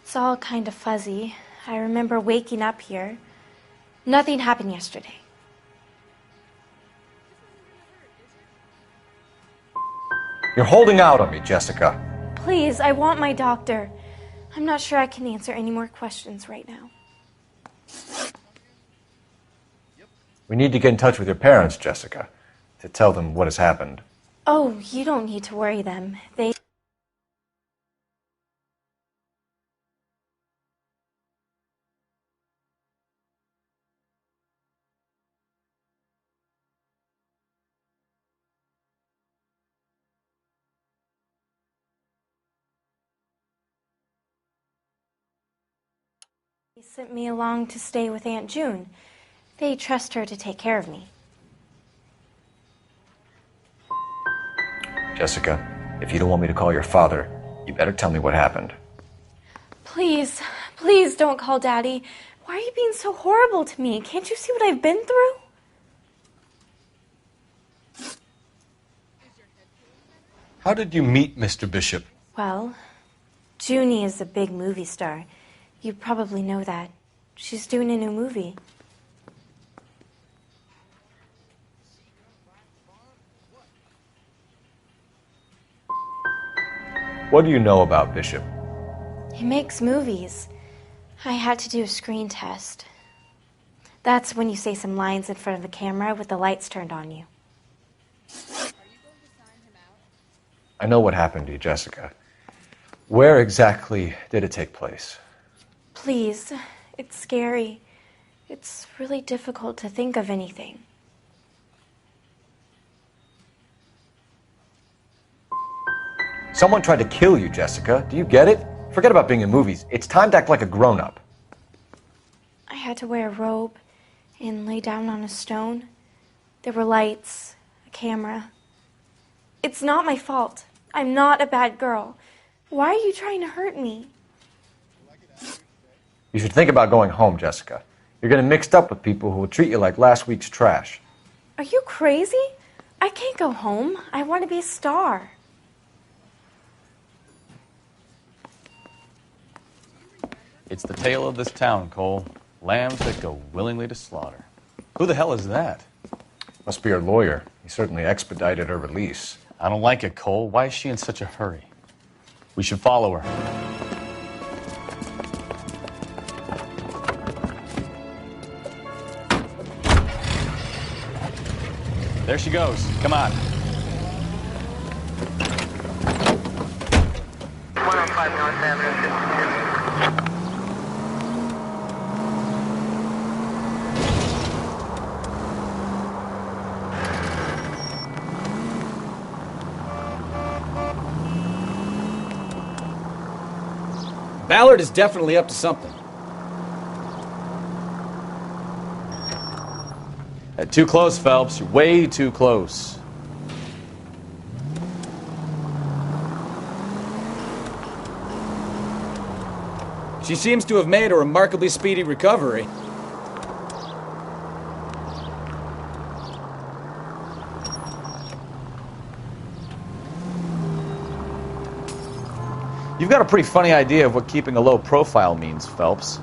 It's all kind of fuzzy. I remember waking up here. Nothing happened yesterday. You're holding out on me, Jessica. Please, I want my doctor. I'm not sure I can answer any more questions right now. We need to get in touch with your parents, Jessica, to tell them what has happened. Oh, you don't need to worry them. They sent me along to stay with Aunt June. They trust her to take care of me. Jessica, if you don't want me to call your father, you better tell me what happened. Please, please don't call Daddy. Why are you being so horrible to me? Can't you see what I've been through? How did you meet Mr. Bishop? Well, Junie is a big movie star. You probably know that. She's doing a new movie. What do you know about Bishop? He makes movies. I had to do a screen test. That's when you say some lines in front of the camera with the lights turned on you. I know what happened to you, Jessica. Where exactly did it take place? Please, it's scary. It's really difficult to think of anything. Someone tried to kill you, Jessica. Do you get it? Forget about being in movies. It's time to act like a grown-up. I had to wear a robe and lay down on a stone. There were lights, a camera. It's not my fault. I'm not a bad girl. Why are you trying to hurt me? You should think about going home, Jessica. You're getting mixed up with people who will treat you like last week's trash. Are you crazy? I can't go home. I want to be a star. It's the tale of this town, Cole. Lambs that go willingly to slaughter. Who the hell is that? Must be her lawyer. He certainly expedited her release. I don't like it, Cole. Why is she in such a hurry? We should follow her. There she goes. Come on. 105 North Avenue, 52. Ballard is definitely up to something. Too close, Phelps. You're way too close. She seems to have made a remarkably speedy recovery. You've got a pretty funny idea of what keeping a low profile means, Phelps.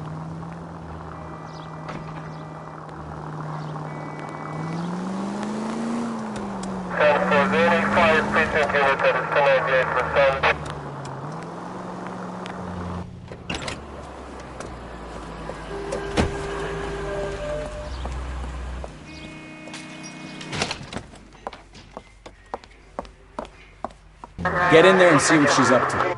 Get in there and see what she's up to.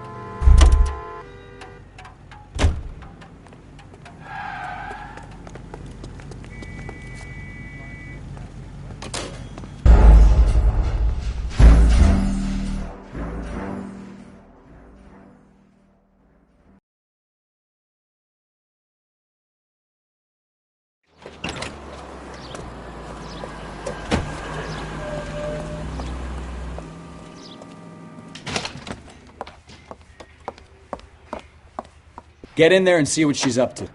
Get in there and see what she's up to.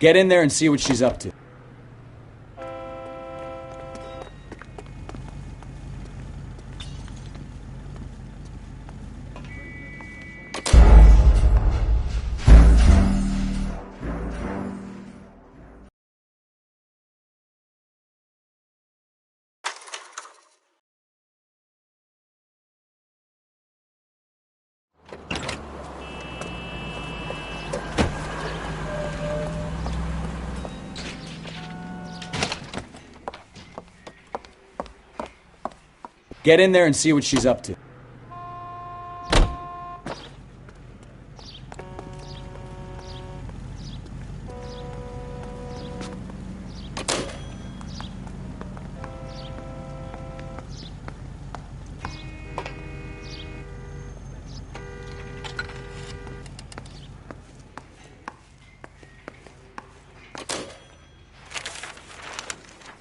Get in there and see what she's up to. Get in there and see what she's up to.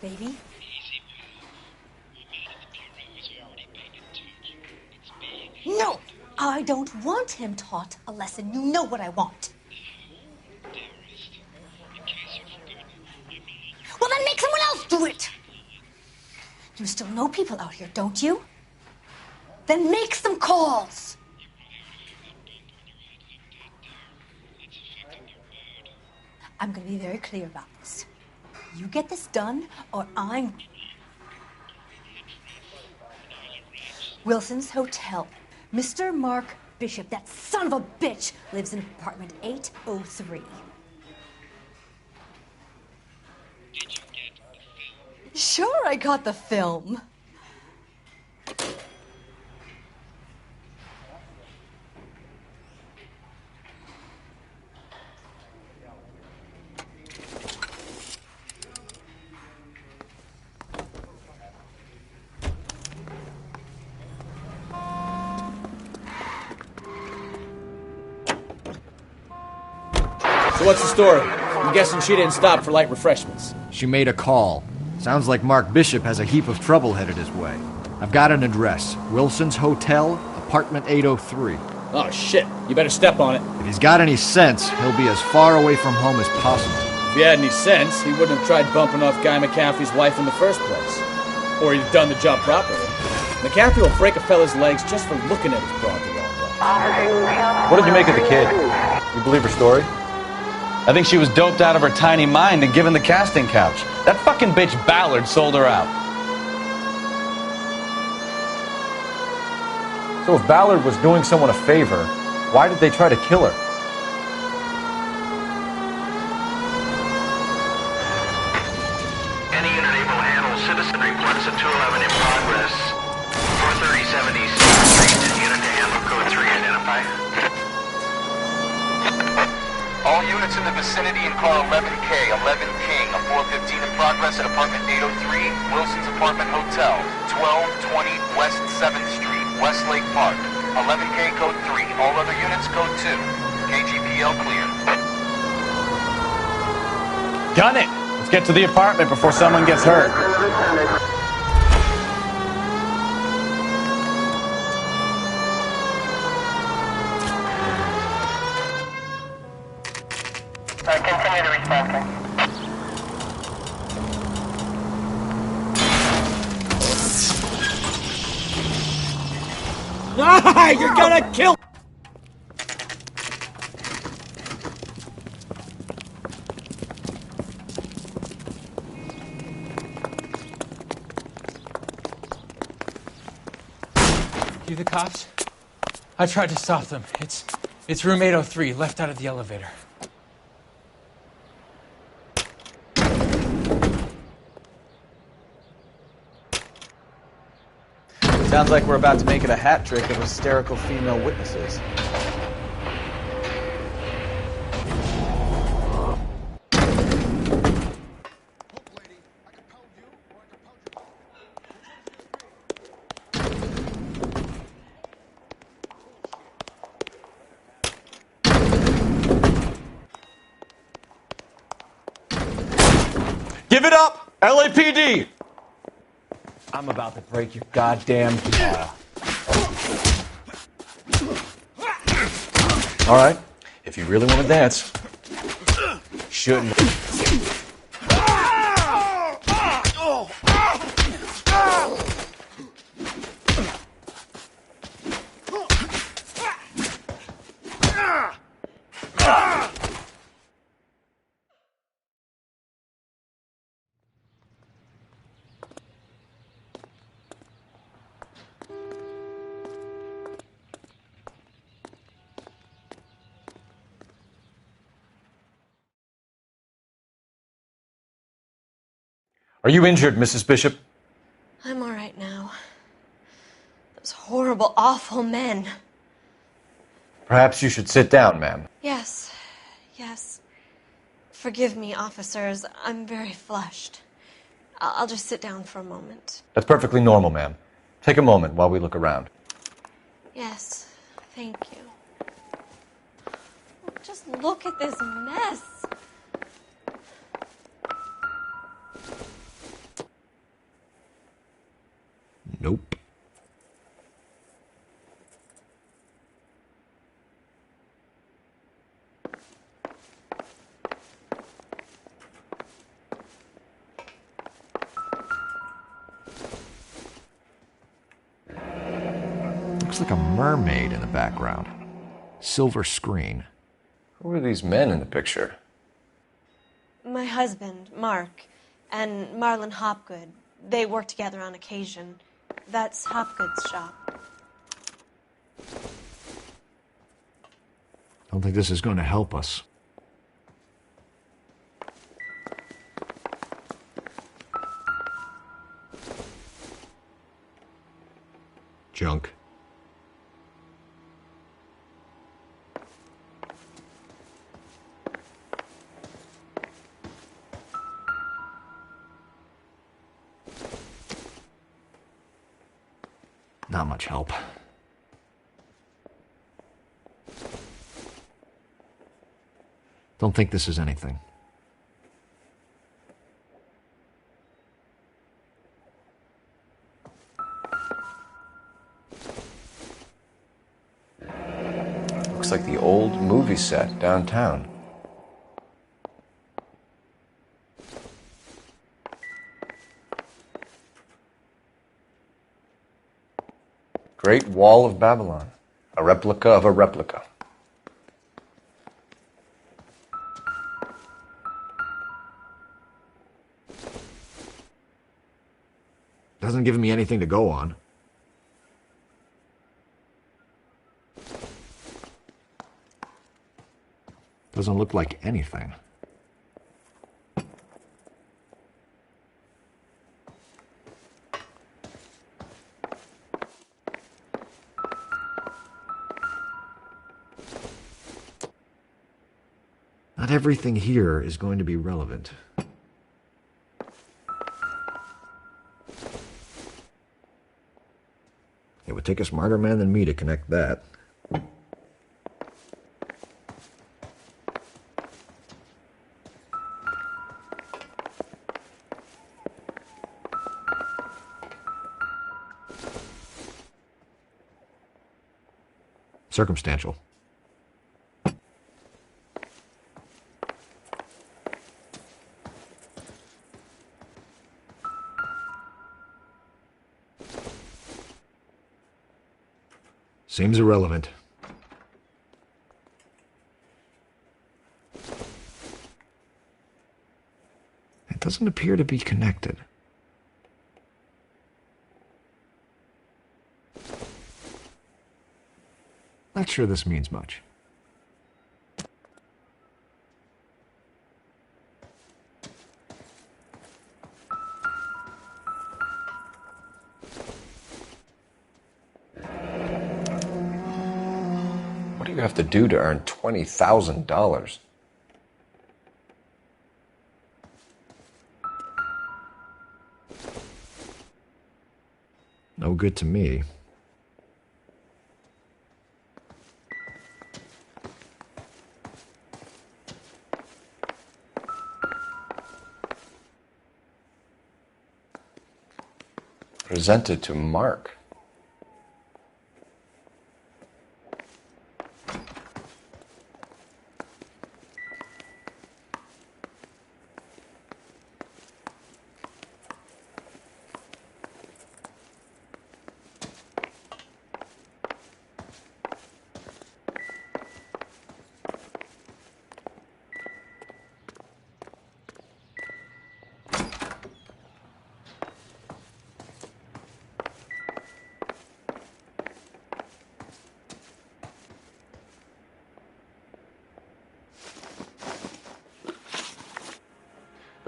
Baby? No! I don't want him taught a lesson. You know what I want. Well, then make someone else do it! You still know people out here, don't you? Then make some calls! I'm gonna be very clear about this. You get this done, or I'm... Wilson's Hotel. Mr. Mark Bishop, that son of a bitch, lives in apartment 803. Did you get the film? Sure, I got the film. So what's the story? I'm guessing she didn't stop for light refreshments. She made a call. Sounds like Mark Bishop has a heap of trouble headed his way. I've got an address. Wilson's Hotel, apartment 803. Oh, shit. You better step on it. If he's got any sense, he'll be as far away from home as possible. If he had any sense, he wouldn't have tried bumping off Guy McCaffrey's wife in the first place. Or he'd have done the job properly. McCaffrey will break a fella's legs just for looking at his broad the wrong way. What did you make of the kid? You believe her story? I think she was doped out of her tiny mind and given the casting couch. That fucking bitch Ballard sold her out. So if Ballard was doing someone a favor, why did they try to kill her? Any unit able to handle citizen reports at 211 in progress. 430 Street, unit to handle code 3 identify. All units in the vicinity in car 11K, 11 King, a 415 in progress at apartment 803, Wilson's Apartment Hotel, 1220 West 7th Street, Westlake Park. 11K code 3, all other units code 2. KGPL clear. Gun it! Let's get to the apartment before someone gets hurt. Continue to respond. Ah, you're gonna kill... You the cops? I tried to stop them. It's room 803, left out of the elevator. Sounds like we're about to make it a hat trick of hysterical female witnesses. Give it up! LAPD! I'm about to break your goddamn jaw. All right, if you really want to dance, shouldn't. Are you injured, Mrs. Bishop? I'm all right now. Those horrible, awful men. Perhaps you should sit down, ma'am. Yes, yes. Forgive me, officers. I'm very flushed. I'll just sit down for a moment. That's perfectly normal, ma'am. Take a moment while we look around. Yes, thank you. Just look at this mess. Nope. Looks like a mermaid in the background. Silver screen. Who are these men in the picture? My husband, Mark, and Marlon Hopgood. They work together on occasion. That's Hopgood's shop. Don't think this is going to help us. Junk. Not much help. Don't think this is anything. Looks like the old movie set downtown. Great Wall of Babylon. A replica of a replica. Doesn't give me anything to go on. Doesn't look like anything. Not everything here is going to be relevant. It would take a smarter man than me to connect that. Circumstantial. Seems irrelevant. It doesn't appear to be connected. Not sure this means much. What do you have to do to earn $20,000? No good to me. Presented to Mark.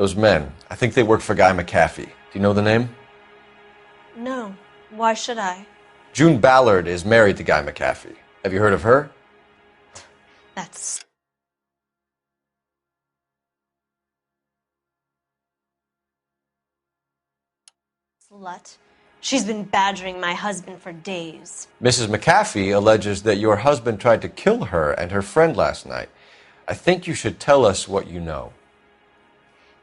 Those men, I think they work for Guy McAfee. Do you know the name? No. Why should I? June Ballard is married to Guy McAfee. Have you heard of her? That's... slut. She's been badgering my husband for days. Mrs. McAfee alleges that your husband tried to kill her and her friend last night. I think you should tell us what you know.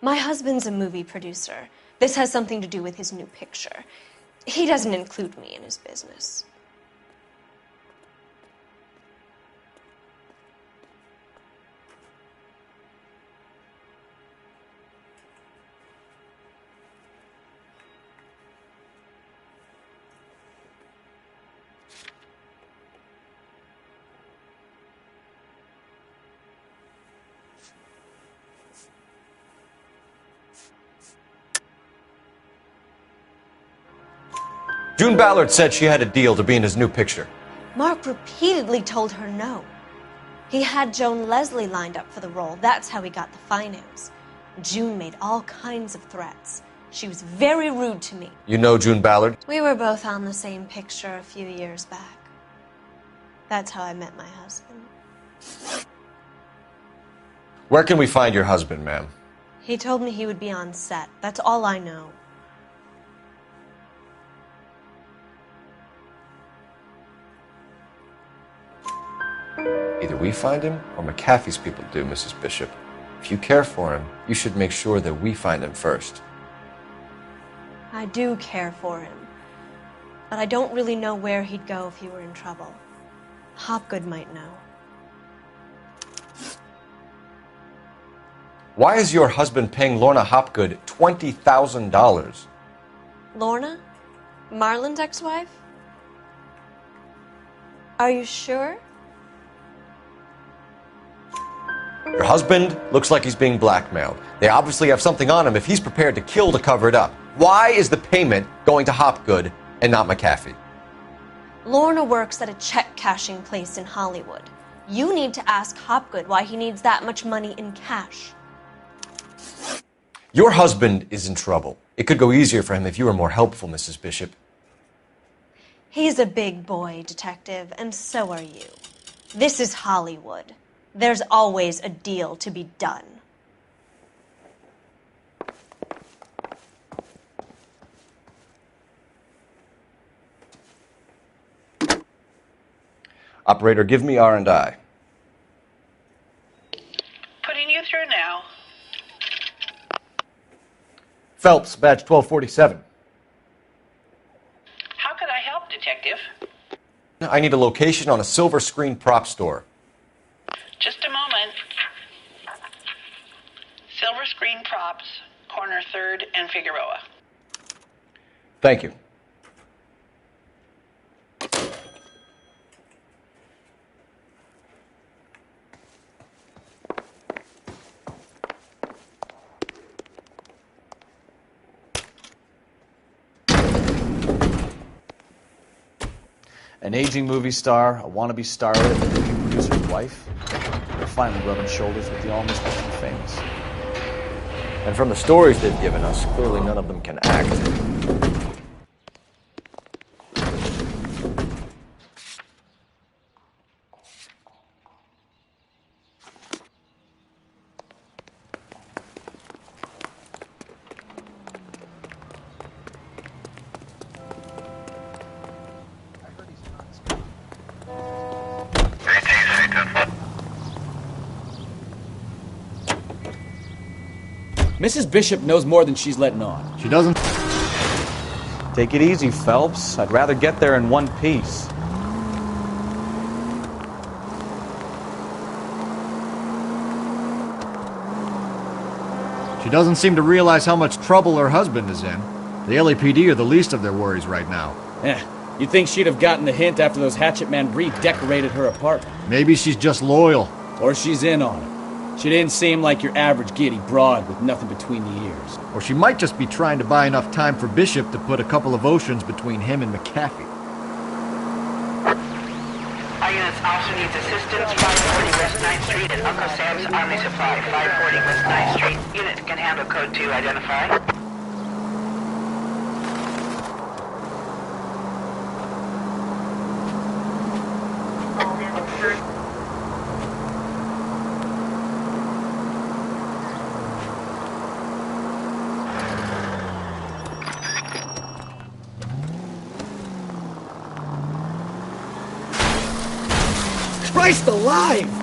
My husband's a movie producer. This has something to do with his new picture. He doesn't include me in his business. June Ballard said she had a deal to be in his new picture. Mark repeatedly told her no. He had Joan Leslie lined up for the role. That's how he got the finance. June made all kinds of threats. She was very rude to me. You know June Ballard? We were both on the same picture a few years back. That's how I met my husband. Where can we find your husband, ma'am? He told me he would be on set. That's all I know. Either we find him or McAfee's people do, Mrs. Bishop. If you care for him, you should make sure that we find him first. I do care for him. But I don't really know where he'd go if he were in trouble. Hopgood might know. Why is your husband paying Lorna Hopgood $20,000? Lorna? Marlon's ex-wife? Are you sure? Your husband looks like he's being blackmailed. They obviously have something on him if he's prepared to kill to cover it up. Why is the payment going to Hopgood and not McAfee? Lorna works at a check-cashing place in Hollywood. You need to ask Hopgood why he needs that much money in cash. Your husband is in trouble. It could go easier for him if you were more helpful, Mrs. Bishop. He's a big boy, Detective, and so are you. This is Hollywood. There's always a deal to be done. Operator, give me R&I. Putting you through now. Phelps, badge 1247. How could I help, Detective? I need a location on a silver screen prop store. Just a moment. Silver Screen Props, corner 3rd and Figueroa. Thank you. An aging movie star, a wannabe starlet, and a movie producer's wife. They're finally rubbing shoulders with the almost too famous. And from the stories they've given us, clearly none of them can act. Mrs. Bishop knows more than she's letting on. She doesn't. Take it easy, Phelps. I'd rather get there in one piece. She doesn't seem to realize how much trouble her husband is in. The LAPD are the least of their worries right now. You'd think she'd have gotten the hint after those Hatchet Man redecorated her apartment. Maybe she's just loyal. Or she's in on it. She didn't seem like your average giddy broad with nothing between the ears. Or she might just be trying to buy enough time for Bishop to put a couple of oceans between him and McAfee. Our units also needs assistance. 540 West 9th Street at Uncle Sam's Army Supply. 540 West 9th Street. Unit can handle code 2 identify. Christ alive!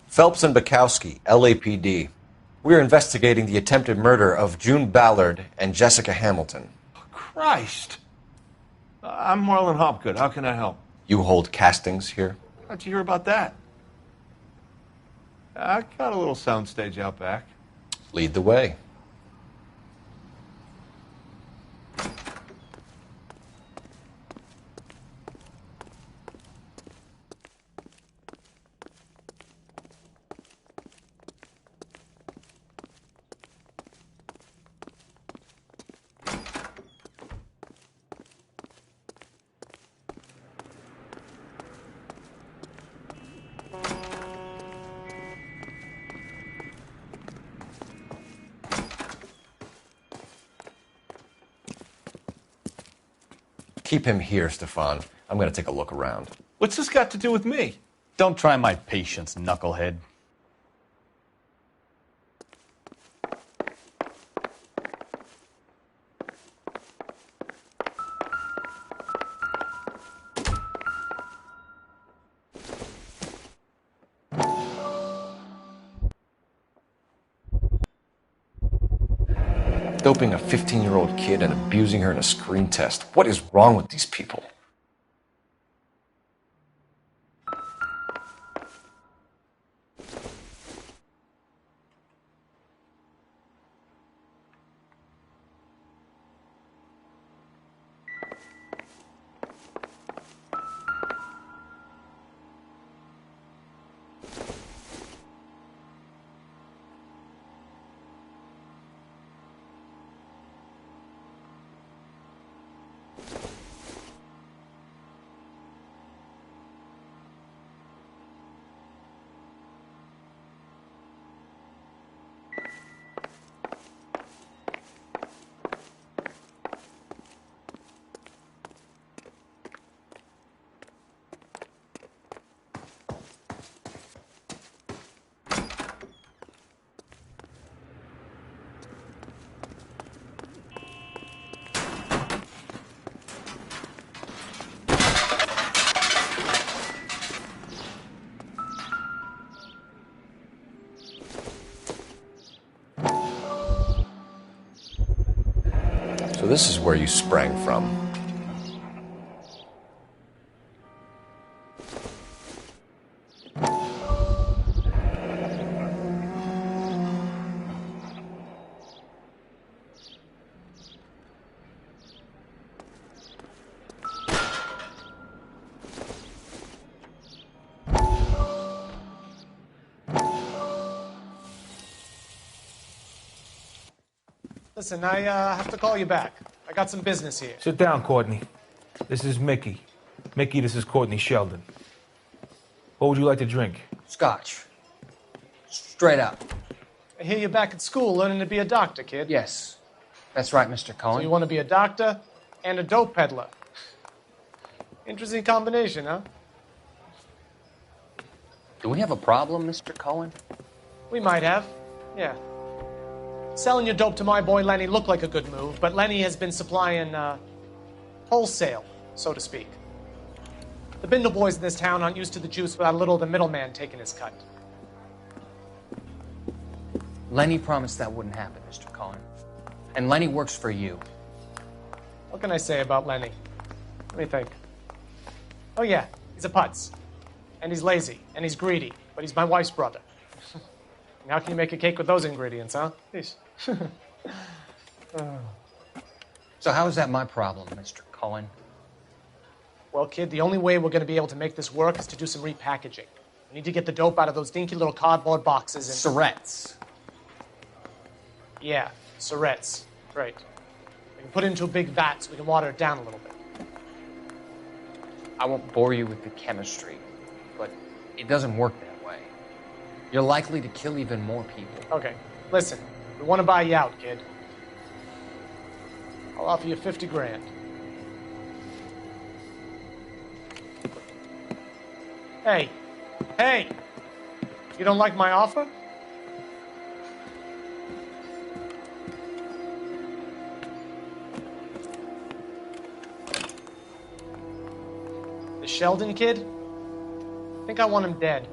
Phelps and Bukowski, LAPD. We're investigating the attempted murder of June Ballard and Jessica Hamilton. Christ. I'm Marlon Hopgood. How can I help? You hold castings here? How'd you hear about that? I got a little soundstage out back. Lead the way. Keep him here, Stefan. I'm going to take a look around. What's this got to do with me? Don't try my patience, knucklehead. Doping a 15-year-old kid and abusing her in a screen test. What is wrong with these people? So this is where you sprang from. Listen, I have to call you back. I got some business here. Sit down, Courtney. This is Mickey. Mickey, this is Courtney Sheldon. What would you like to drink? Scotch. Straight up. I hear you're back at school learning to be a doctor, kid. Yes. That's right, Mr. Cohen. So you want to be a doctor and a dope peddler. Interesting combination, huh? Do we have a problem, Mr. Cohen? We might have, yeah. Selling your dope to my boy Lenny looked like a good move, but Lenny has been supplying, wholesale, so to speak. The Bindle boys in this town aren't used to the juice without a little of the middleman taking his cut. Lenny promised that wouldn't happen, Mr. Cohen. And Lenny works for you. What can I say about Lenny? Let me think. Oh yeah, he's a putz. And he's lazy. And he's greedy. But he's my wife's brother. And how can you make a cake with those ingredients, huh? Jeez. So how is that my problem, Mr. Cullen? Well, kid, the only way we're going to be able to make this work is to do some repackaging. We need to get the dope out of those dinky little cardboard boxes and... Surrettes. Yeah, Surrettes. Right. We can put it into a big vat so we can water it down a little bit. I won't bore you with the chemistry, but it doesn't work that way. You're likely to kill even more people. Okay, listen. We want to buy you out, kid. I'll offer you 50 grand. Hey. Hey! You don't like my offer? The Sheldon kid? I think I want him dead.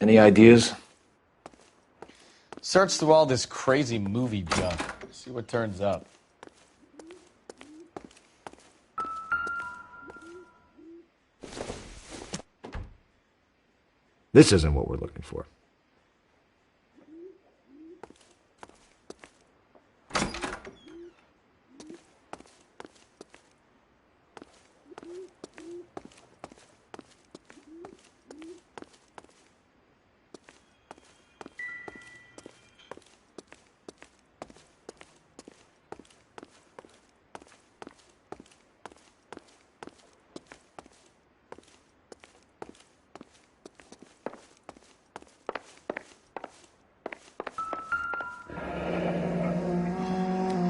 Any ideas? Search through all this crazy movie junk. See what turns up. This isn't what we're looking for.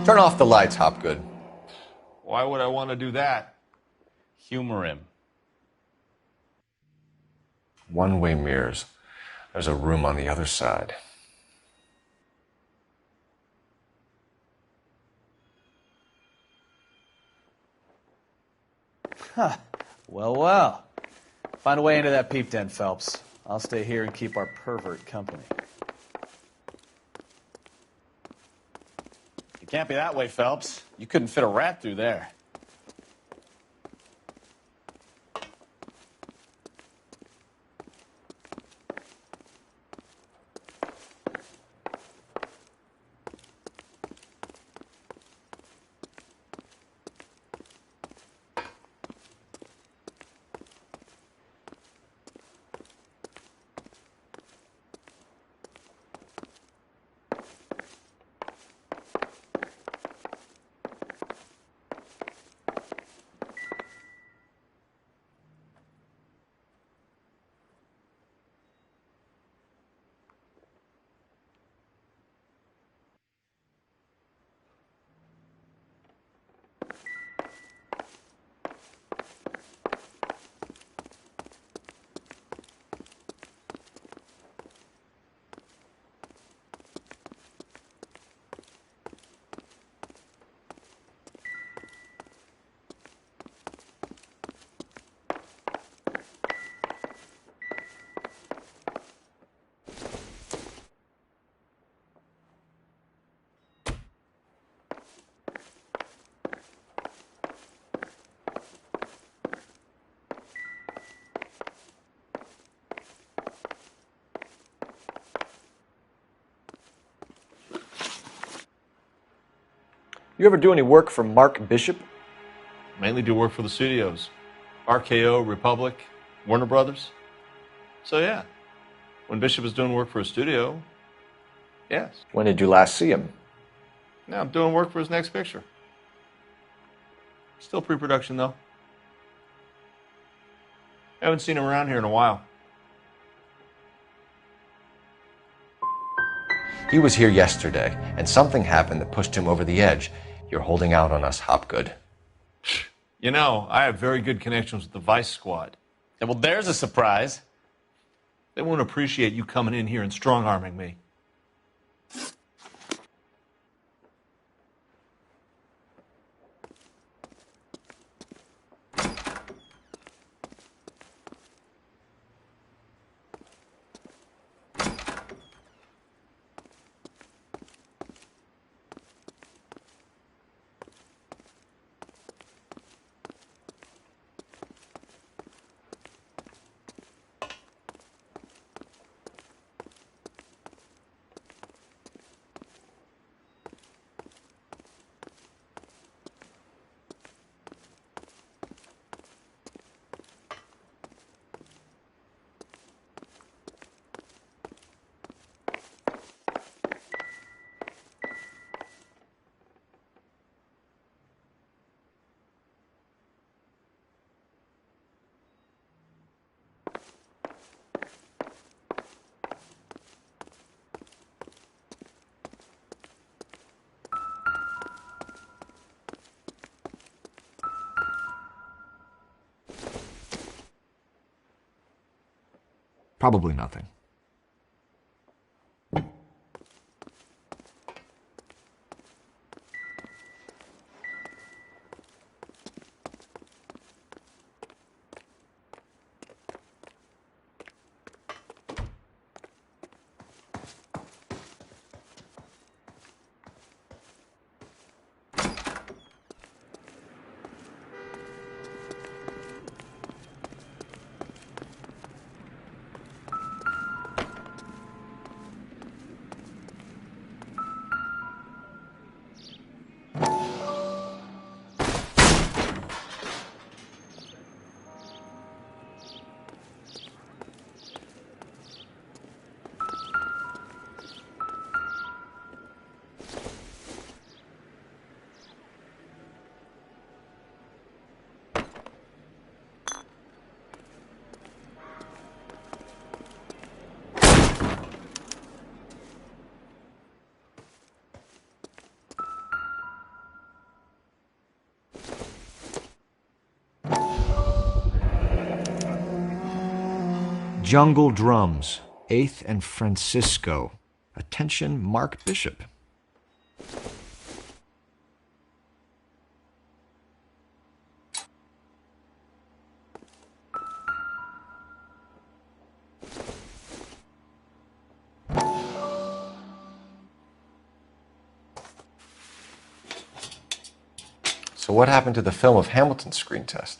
Turn off the lights, Hopgood. Why would I want to do that? Humor him. One-way mirrors. There's a room on the other side. Huh. Well, well. Find a way into that peep den, Phelps. I'll stay here and keep our pervert company. It can't be that way, Phelps. You couldn't fit a rat through there. You ever do any work for Mark Bishop? Mainly do work for the studios. RKO, Republic, Warner Brothers. So yeah, when Bishop is doing work for a studio, yes. When did you last see him? Now I'm doing work for his next picture. Still pre-production though. Haven't seen him around here in a while. He was here yesterday, and something happened that pushed him over the edge. You're holding out on us, Hopgood. You know, I have very good connections with the Vice Squad. Yeah, well, there's a surprise. They won't appreciate you coming in here and strong-arming me. Probably nothing. Jungle Drums, 8th and Francisco. Attention, Mark Bishop. So what happened to the film of Hamilton's screen test?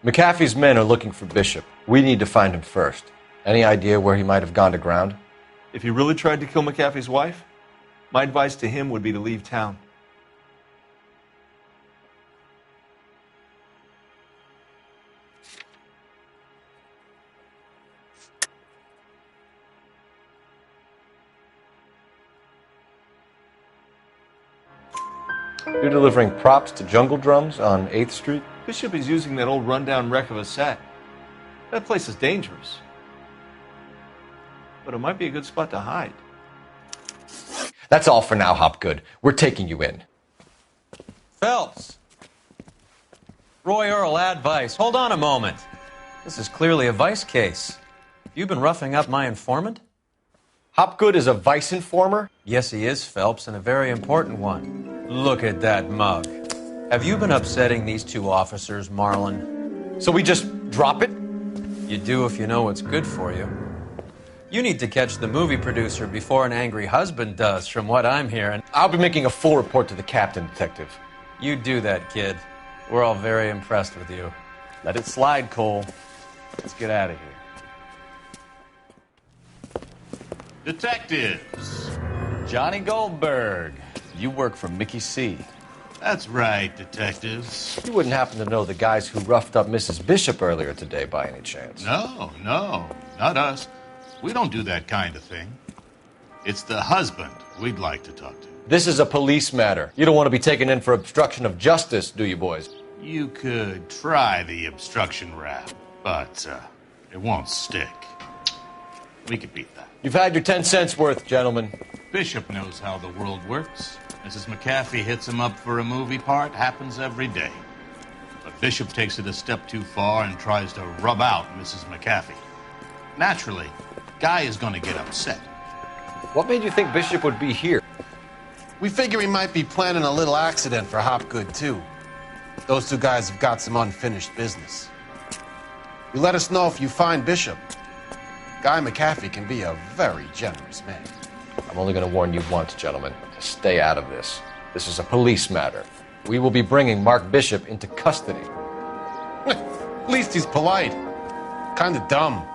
McAfee's men are looking for Bishop. We need to find him first. Any idea where he might have gone to ground? If he really tried to kill McAfee's wife, my advice to him would be to leave town. You're delivering props to Jungle Drums on 8th Street? Bishop is using that old rundown wreck of a set. That place is dangerous. But it might be a good spot to hide. That's all for now, Hopgood. We're taking you in. Phelps! Roy Earl, advice. Hold on a moment. This is clearly a vice case. You've been roughing up my informant? Hopgood is a vice informer? Yes, he is, Phelps, and a very important one. Look at that mug. Have you been upsetting these two officers, Marlon? So we just drop it? You do if you know what's good for you. You need to catch the movie producer before an angry husband does, from what I'm hearing. I'll be making a full report to the captain, Detective. You do that, kid. We're all very impressed with you. Let it slide, Cole. Let's get out of here. Detectives. Johnny Goldberg. You work for Mickey C. That's right, detectives. You wouldn't happen to know the guys who roughed up Mrs. Bishop earlier today by any chance? No, not us. We don't do that kind of thing. It's the husband we'd like to talk to. This is a police matter. You don't want to be taken in for obstruction of justice, do you, boys? You could try the obstruction rap, but it won't stick. We could beat that. You've had your 10 cents worth, gentlemen. Bishop knows how the world works. Mrs. McAfee hits him up for a movie part. Happens every day. But Bishop takes it a step too far and tries to rub out Mrs. McAfee. Naturally, Guy is going to get upset. What made you think Bishop would be here? We figure he might be planning a little accident for Hopgood, too. Those two guys have got some unfinished business. You let us know if you find Bishop. Guy McAfee can be a very generous man. I'm only going to warn you once, gentlemen. Stay out of this. This is a police matter. We will be bringing Mark Bishop into custody. At least he's polite. Kind of dumb,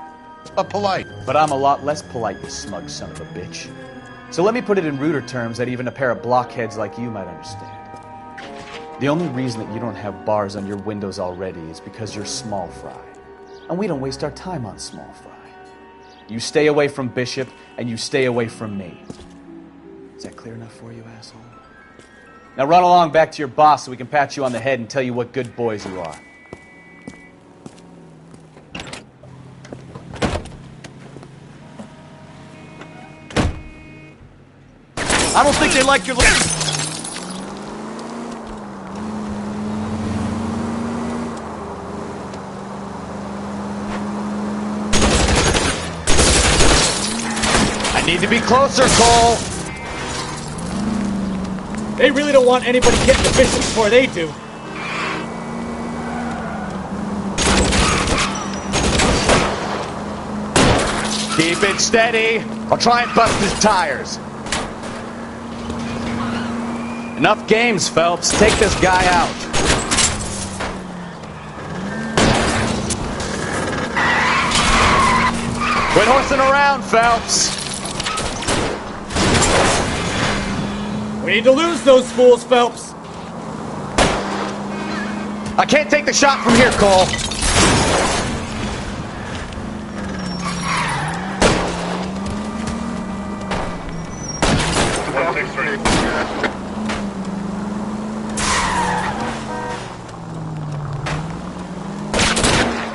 but polite. But I'm a lot less polite, you smug son of a bitch. So let me put it in ruder terms that even a pair of blockheads like you might understand. The only reason that you don't have bars on your windows already is because you're small fry. And we don't waste our time on small fry. You stay away from Bishop, and you stay away from me. Is that clear enough for you, asshole? Now run along back to your boss so we can pat you on the head and tell you what good boys you are. I don't think they like your... I need to be closer, Cole! They really don't want anybody getting the Bishop before they do. Keep it steady. I'll try and bust his tires. Enough games, Phelps. Take this guy out. Quit horsing around, Phelps. We need to lose those fools, Phelps. I can't take the shot from here, Cole.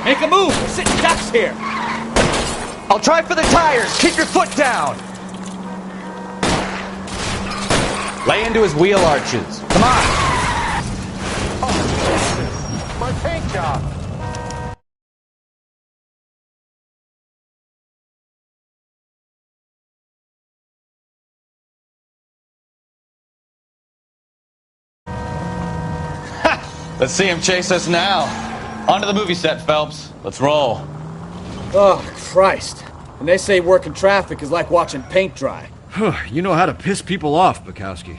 Make a move. We're sitting ducks here. I'll try for the tires. Keep your foot down. Lay into his wheel arches. Come on. Oh, my paint job. Let's see him chase us now. Onto the movie set, Phelps. Let's roll. Oh, Christ. And they say working traffic is like watching paint dry. You know how to piss people off, Bukowski.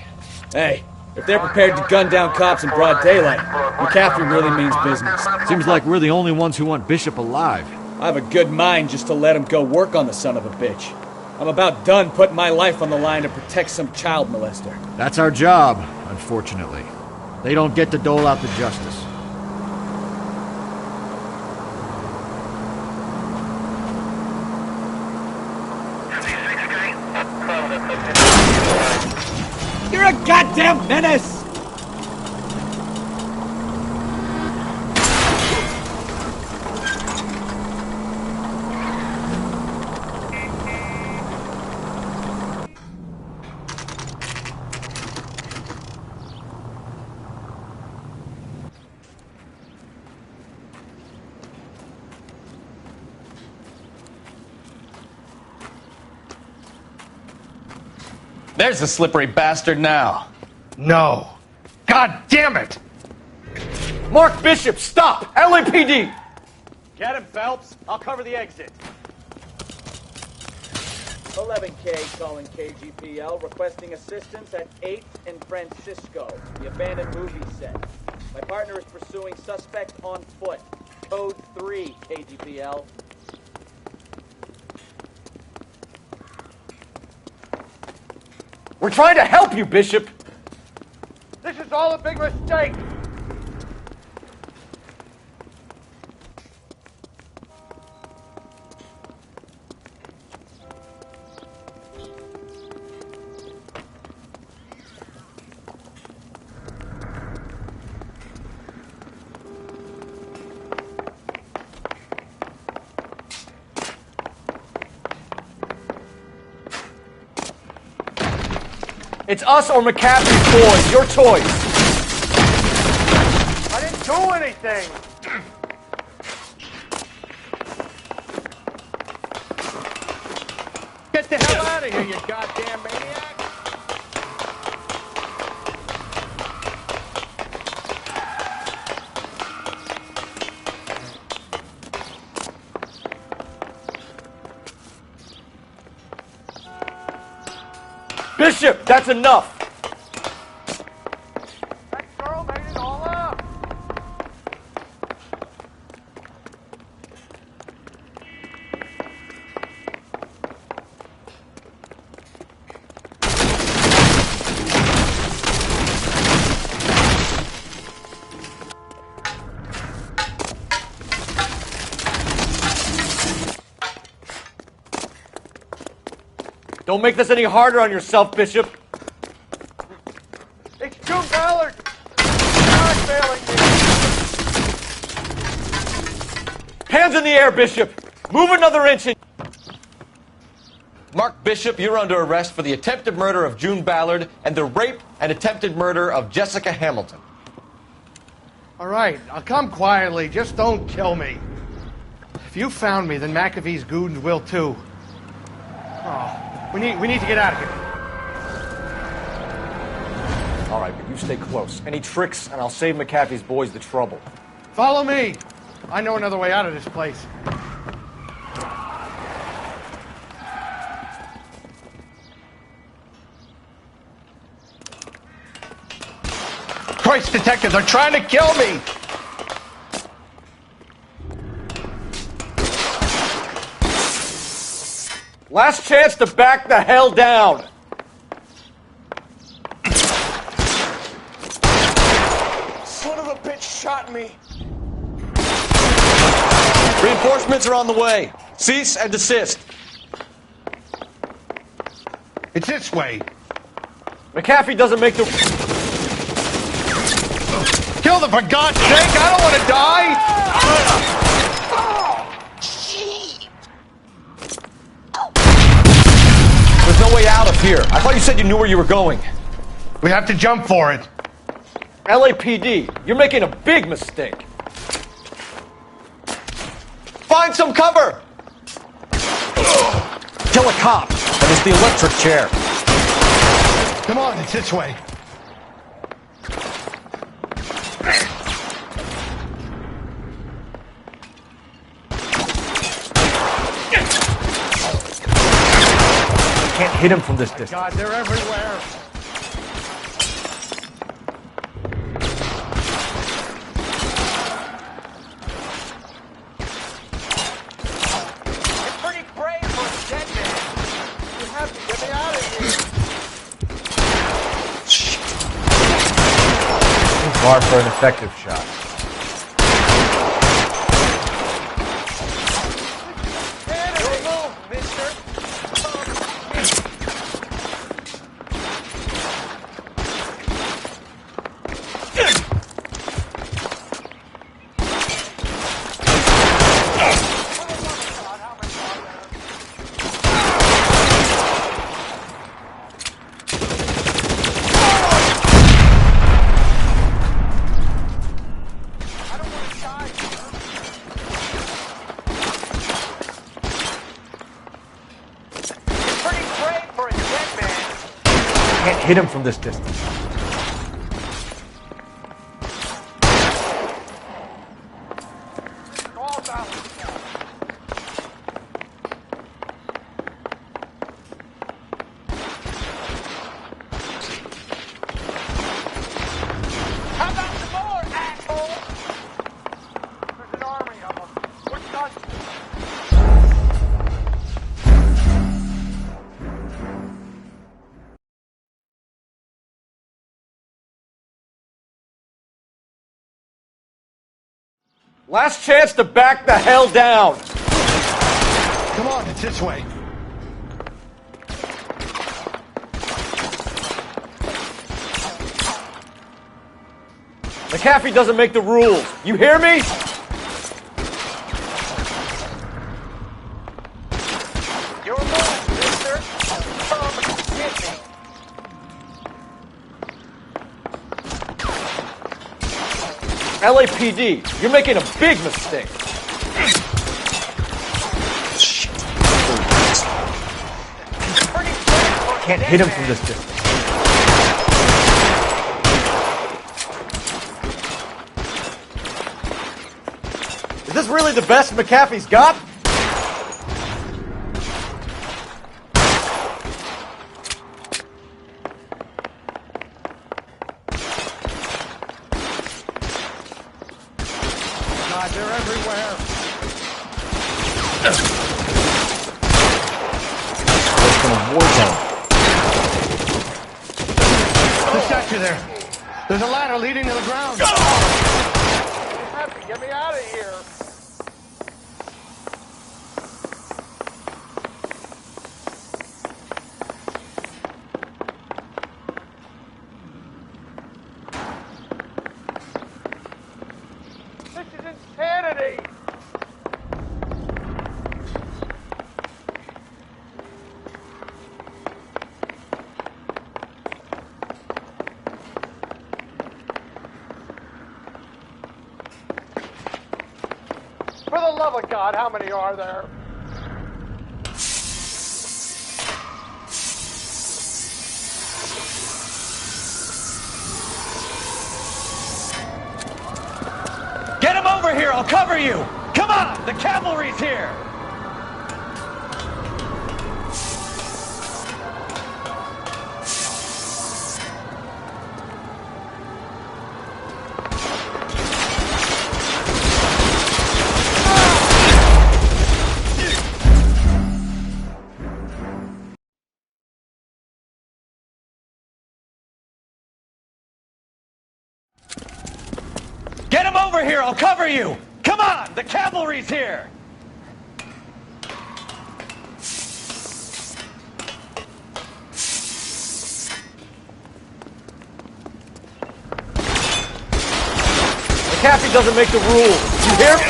Hey, if they're prepared to gun down cops in broad daylight, McCaffrey really means business. Seems like we're the only ones who want Bishop alive. I have a good mind just to let him go work on the son of a bitch. I'm about done putting my life on the line to protect some child molester. That's our job, unfortunately. They don't get to dole out the justice. You're a goddamn menace! There's the slippery bastard now. No. God damn it! Mark Bishop, stop! LAPD! Get him, Phelps. I'll cover the exit. 11K calling KGPL, requesting assistance at 8th and Francisco, the abandoned movie set. My partner is pursuing suspect on foot. Code 3, KGPL. We're trying to help you, Bishop! This is all a big mistake! It's us or McCaffrey's boys. Your choice. I didn't do anything! Get the hell out of here, you goddamn maniac! Bishop, that's enough! That girl made it all up! Don't make this any harder on yourself, Bishop. It's June Ballard! Not failing me! Hands in the air, Bishop! Move another inch and... Mark Bishop, you're under arrest for the attempted murder of June Ballard and the rape and attempted murder of Jessica Hamilton. All right, I'll come quietly. Just don't kill me. If you found me, then McAfee's goons will too. Oh, we need to get out of here. All right, but you stay close. Any tricks, and I'll save McAfee's boys the trouble. Follow me. I know another way out of this place. Christ, detective, they're trying to kill me! Last chance to back the hell down! Son of a bitch shot me! Reinforcements are on the way. Cease and desist. It's this way. McAfee doesn't make the... Kill them, for God's sake! I don't want to die! There's no way out of here. I thought you said you knew where you were going. We have to jump for it. LAPD, you're making a big mistake. Find some cover! Kill a cop, and it's the electric chair. Come on, it's this way. Can't hit him from this distance. God, they're everywhere. It's pretty brave for a dead man. You have to get me out of here. Too far for an effective shot. hit him from this distance. Last chance to back the hell down! Come on, it's this way. McAfee doesn't make the rules. You hear me? Your move, mister. Hit me. LAPD, you're making a big mistake. Can't hit him from this distance. Is this really the best McAfee's got? God, they're everywhere. It's from a war zone. The statue there. There's a ladder leading to the ground. Get me out of here. This is insanity. For the love of God, how many are there? Get him over here! I'll cover you! Come on! The cavalry's here! Get him over here! I'll cover you! Come on! The cavalry's here! McAfee doesn't make the rules. You hear me?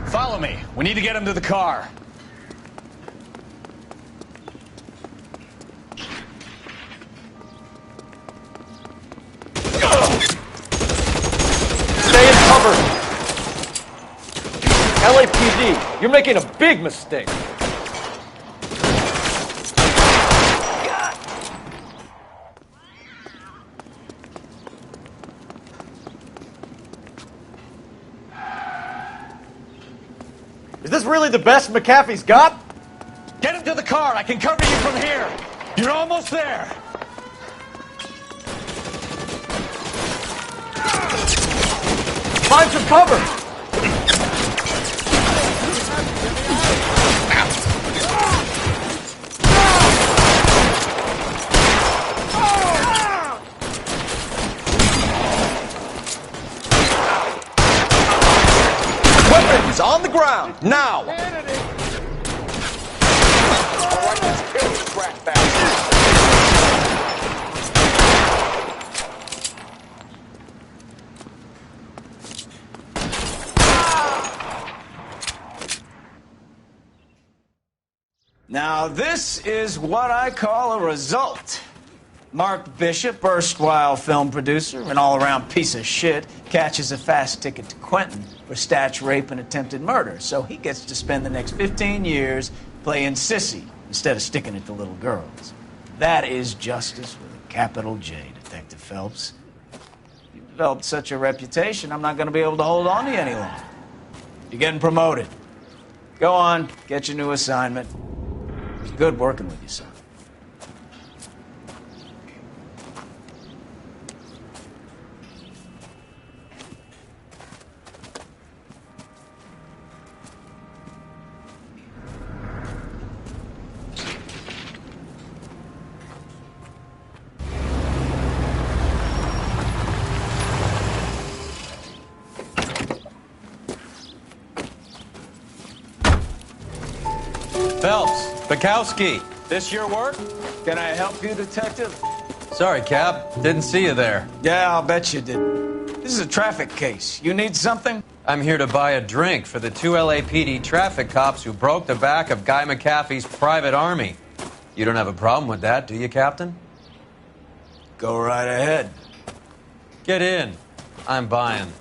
Follow me. We need to get him to the car. Stay in cover. LAPD, you're making a big mistake. Is this really the best McAfee's got? Get him to the car. I can cover you from here. You're almost there. Find some cover. Weapons on the ground, now! Now, this is what I call a result. Mark Bishop, erstwhile film producer, an all-around piece of shit, catches a fast ticket to Quentin for statch rape and attempted murder, so he gets to spend the next 15 years playing sissy instead of sticking it to little girls. That is justice with a capital J, Detective Phelps. You've developed such a reputation, I'm not going to be able to hold on to you any longer. You're getting promoted. Go on, get your new assignment. It was good working with you, son. Phelps, Bukowski, this your work? Can I help you, Detective? Sorry, Cap. Didn't see you there. Yeah, I'll bet you didn't. This is a traffic case. You need something? I'm here to buy a drink for the 2 LAPD traffic cops who broke the back of Guy McAfee's private army. You don't have a problem with that, do you, Captain? Go right ahead. Get in. I'm buying.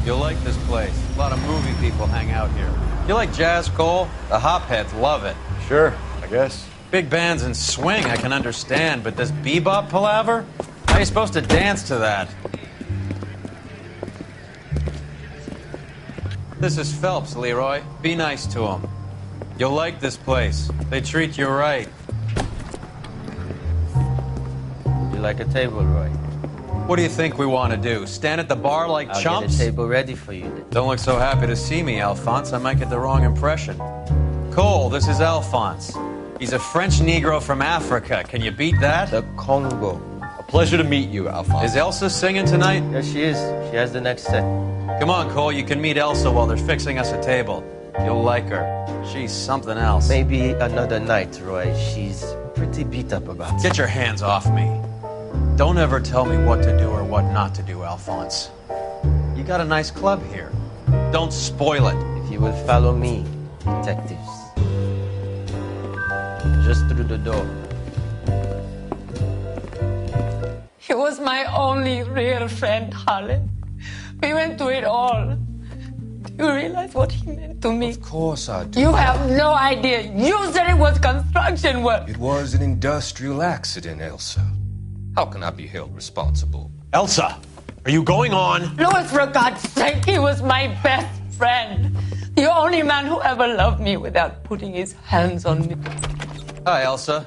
You'll like this place. A lot of movie people hang out here. You like jazz, Cole? The hopheads love it. Sure, I guess. Big bands and swing I can understand, but this bebop palaver? How are you supposed to dance to that? This is Phelps, Leroy. Be nice to him. You'll like this place. They treat you right. You like a table, Roy? What do you think we want to do? Stand at the bar like I'll chumps? get a table ready for you then. Don't look so happy to see me, Alphonse. I might get the wrong impression. Cole, this is Alphonse. He's a French Negro from Africa. Can you beat that? The Congo. A pleasure to meet you, Alphonse. Is Elsa singing tonight? Yes, she is. She has the next set. Come on, Cole. You can meet Elsa while they're fixing us a table. You'll like her. She's something else. Maybe another night, Roy. She's pretty beat up about it. Get your hands off me. Don't ever tell me what to do or what not to do, Alphonse. You got a nice club here. Don't spoil it. If you will follow me, detectives. Just through the door. He was my only real friend, Harlan. We went through it all. Do you realize what he meant to me? Of course I do. You have no idea. You said it was construction work. It was an industrial accident, Elsa. How can I be held responsible? Elsa, are you going on? Louis, for God's sake, he was my best friend. The only man who ever loved me without putting his hands on me. Hi, Elsa.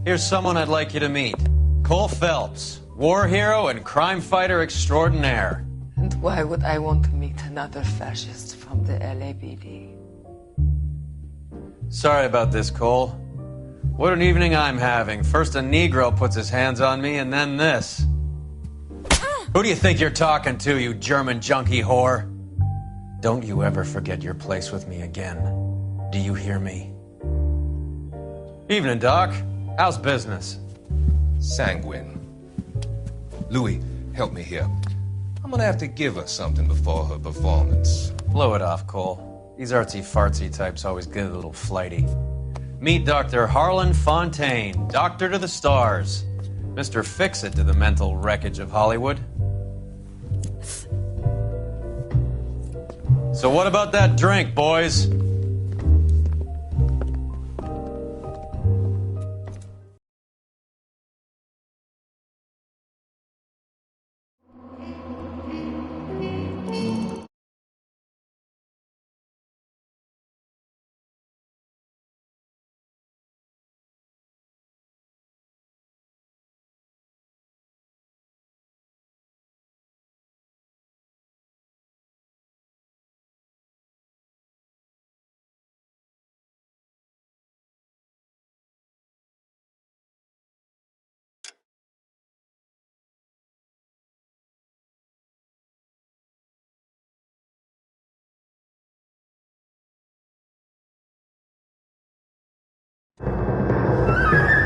Here's someone I'd like you to meet. Cole Phelps, war hero and crime fighter extraordinaire. And why would I want to meet another fascist from the LAPD? Sorry about this, Cole. What an evening I'm having. First a Negro puts his hands on me, and then this. Who do you think you're talking to, you German junkie whore? Don't you ever forget your place with me again. Do you hear me? Evening, Doc. How's business? Sanguine. Louis, help me here. I'm gonna have to give her something before her performance. Blow it off, Cole. These artsy-fartsy types always get a little flighty. Meet Dr. Harlan Fontaine, doctor to the stars. Mr. Fix-It to the mental wreckage of Hollywood. So what about that drink, boys? Bye.